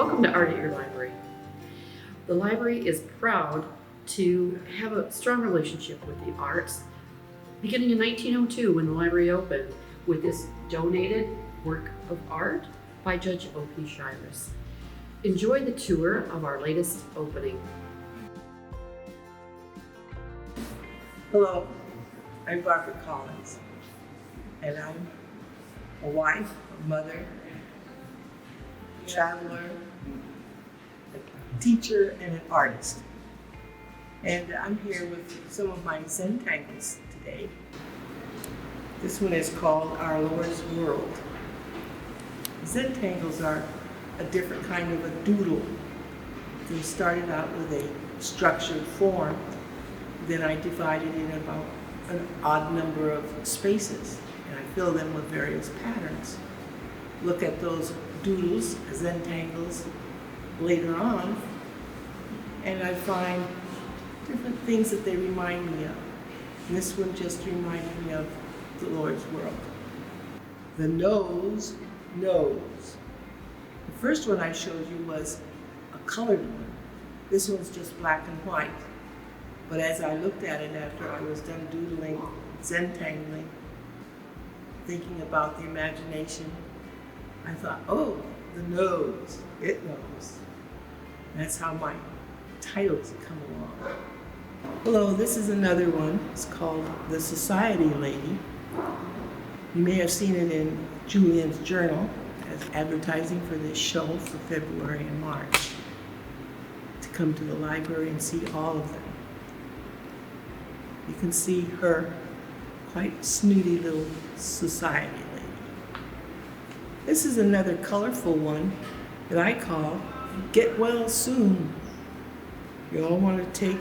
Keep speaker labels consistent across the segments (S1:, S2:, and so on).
S1: Welcome to Art at Your Library. The library is proud to have a strong relationship with the arts, beginning in 1902 when the library opened with this donated work of art by Judge O.P. Shiras. Enjoy the tour of our latest opening.
S2: Hello, I'm Barbara Collins, and I'm a wife, a mother, a traveler, a teacher, and an artist. And I'm here with some of my Zentangles today. This one is called Our Lord's World. Zentangles are a different kind of a doodle. They started out with a structured form. Then I divided it in about an odd number of spaces, and I fill them with various patterns. Look at those doodles, Zentangles, later on, and I find different things that they remind me of. And this one just reminded me of the Lord's World. The nose. The first one I showed you was a colored one. This one's just black and white. But as I looked at it after I was done doodling, Zentangling, thinking about the imagination, I thought, oh, the nose, it knows. That's how my titles come along. Hello, this is another one. It's called The Society Lady. You may have seen it in Julian's journal as advertising for this show for February and March. To come to the library and see all of them. You can see her quite snooty little society lady. This is another colorful one that I call Get Well Soon. You all want to take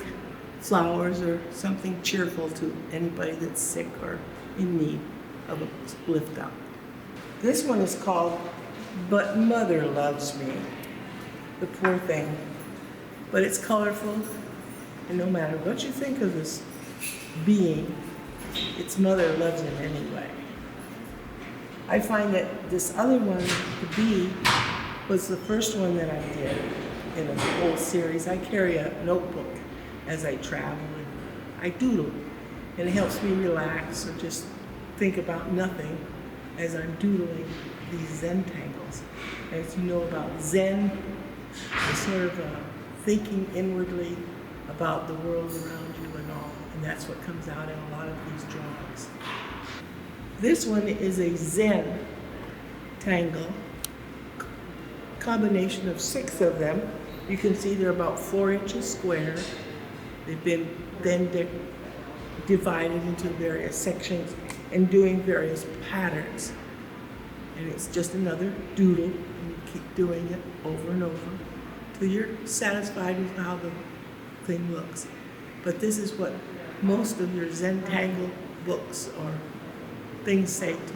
S2: flowers or something cheerful to anybody that's sick or in need of a lift up. This one is called But Mother Loves Me. The poor thing. But it's colorful, and no matter what you think of this being, its mother loves him anyway. I find that this other one, the bee, was the first one that I did in a whole series. I carry a notebook as I travel, and I doodle, and it helps me relax or just think about nothing as I'm doodling these Zentangles. As you know about Zen, it's sort of thinking inwardly about the world around you and all. And that's what comes out in a lot of these drawings. This one is a Zen tangle, combination of 6 of them. You can see they're about 4 inches square. They've been then divided into various sections and doing various patterns. And it's just another doodle, and you keep doing it over and over till you're satisfied with how the thing looks. But this is what most of your Zentangle books or things say, to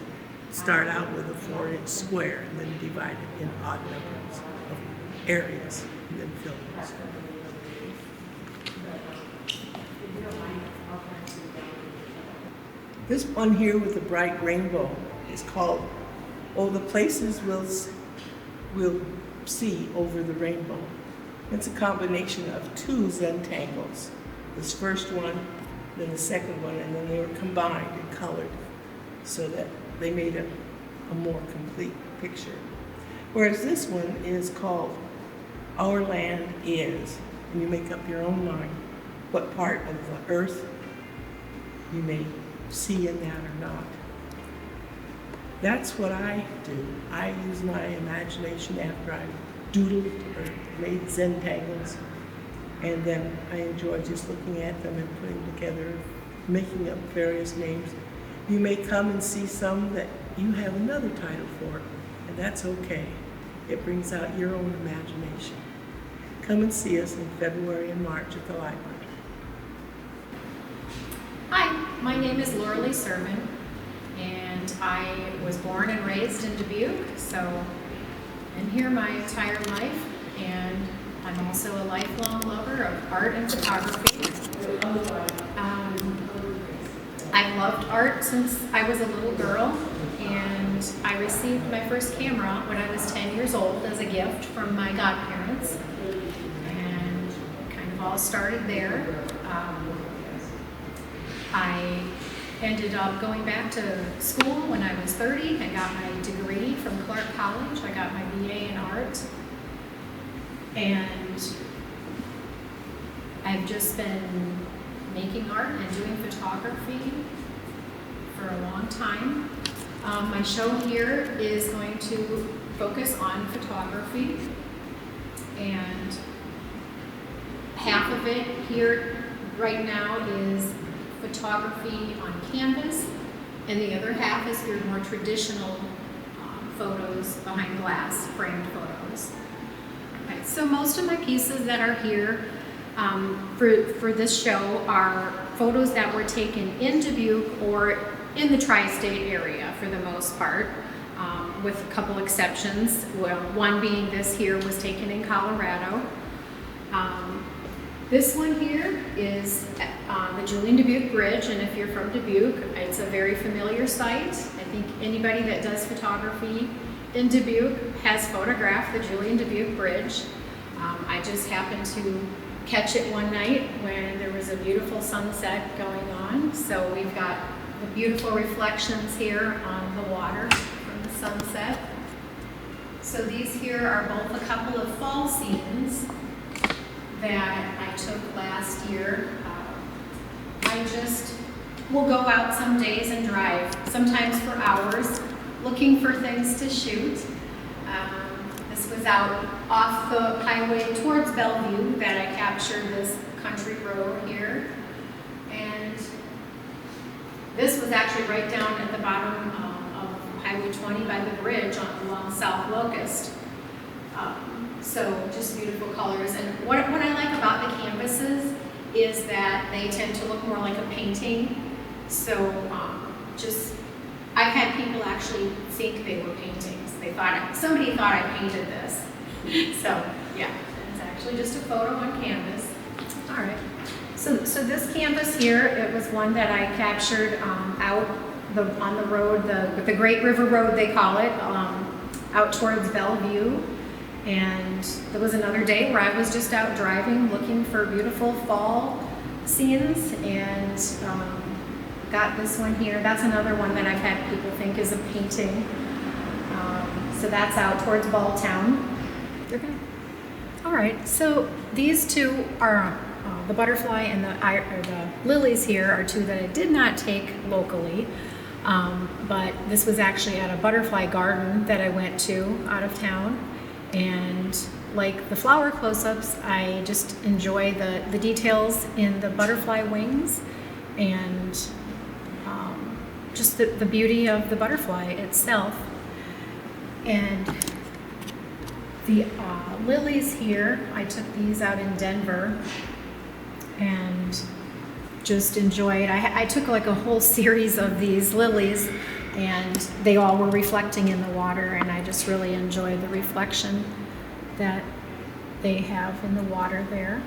S2: start out with a 4-inch square and then divide it in odd numbers of areas and then fill those. This one here with the bright rainbow is called Oh, the Places We'll See Over the Rainbow. It's a combination of 2 Zentangles. This first one, then the second one, and then they were combined and colored so that they made a more complete picture. Whereas this one is called Our Land Is, and you make up your own mind what part of the earth you may see in that or not. That's what I do. I use my imagination after I doodled or made Zentangles, and then I enjoy just looking at them and putting together, making up various names. You may come and see some that you have another title for, and that's okay. It brings out your own imagination. Come and see us in February and March at the library.
S3: Hi, my name is Lorlee Servin, and I was born and raised in Dubuque, so I'm here my entire life, and I'm also a lifelong lover of art and photography. I've loved art since I was a little girl, and And I received my first camera when I was 10 years old as a gift from my godparents. And kind of all started there. I ended up going back to school when I was 30. I got my degree from Clark College. I got my BA in art. And I've just been making art and doing photography for a long time. My show here is going to focus on photography, and half of it here right now is photography on canvas, and the other half is your more traditional photos behind glass, framed photos. Okay, so most of my pieces that are here for this show are photos that were taken in Dubuque or in the tri-state area for the most part, with a couple exceptions. Well, one being this here was taken in Colorado. This one here is the Julian Dubuque Bridge, and if you're from Dubuque, it's a very familiar site. I think anybody that does photography in Dubuque has photographed the Julian Dubuque Bridge. I just happened to catch it one night when there was a beautiful sunset going on, so we've got the beautiful reflections here on the water from the sunset. So these here are both a couple of fall scenes that I took last year. I just will go out some days and drive, sometimes for hours, looking for things to shoot. This was out off the highway towards Bellevue that I captured this country road here. And this was actually right down at the bottom of Highway 20 by the bridge along South Locust. So just beautiful colors. And what I like about the canvases is that they tend to look more like a painting. So I've had people actually think they were paintings. Somebody thought I painted this. So yeah, it's actually just a photo on canvas. All right. So this canvas here, it was one that I captured out on the road, the Great River Road they call it, out towards Bellevue. And there was another day where I was just out driving, looking for beautiful fall scenes, and got this one here. That's another one that I've had people think is a painting. So that's out towards Balltown. Okay. All right, so these two are the butterfly and the lilies here are two that I did not take locally, but this was actually at a butterfly garden that I went to out of town. And like the flower close-ups, I just enjoy the details in the butterfly wings and just the beauty of the butterfly itself. And the lilies here, I took these out in Denver and just enjoyed. I took like a whole series of these lilies, and they all were reflecting in the water, and I just really enjoyed the reflection that they have in the water there.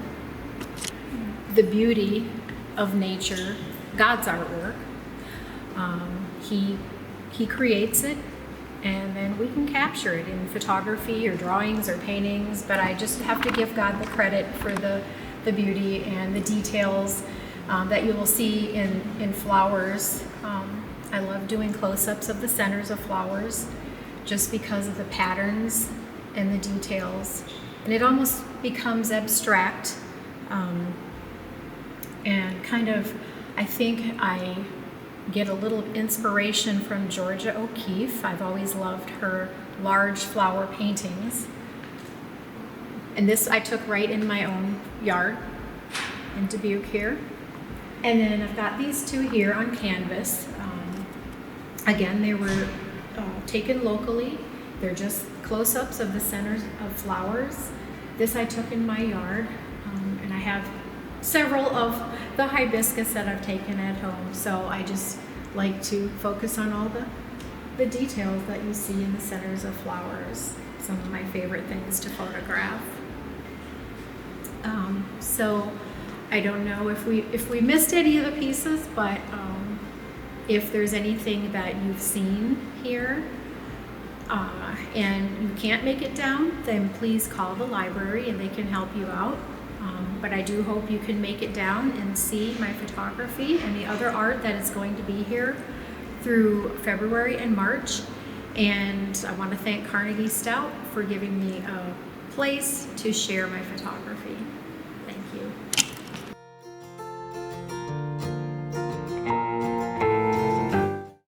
S3: The beauty of nature, God's artwork. He creates it, and then we can capture it in photography or drawings or paintings, but I just have to give God the credit for the beauty and the details that you will see in flowers. I love doing close-ups of the centers of flowers just because of the patterns and the details. And it almost becomes abstract and kind of, I think I get a little inspiration from Georgia O'Keeffe. I've always loved her large flower paintings. And this I took right in my own yard in Dubuque here. And then I've got these two here on canvas. Again, they were taken locally. They're just close-ups of the centers of flowers. This I took in my yard, and I have several of the hibiscus that I've taken at home. So I just like to focus on all the details that you see in the centers of flowers. Some of my favorite things to photograph. So I don't know if we missed any of the pieces, but if there's anything that you've seen here and you can't make it down, then please call the library and they can help you out. But I do hope you can make it down and see my photography and the other art that is going to be here through February and March. And I want to thank Carnegie-Stout for giving me a place to share my photography. Thank you.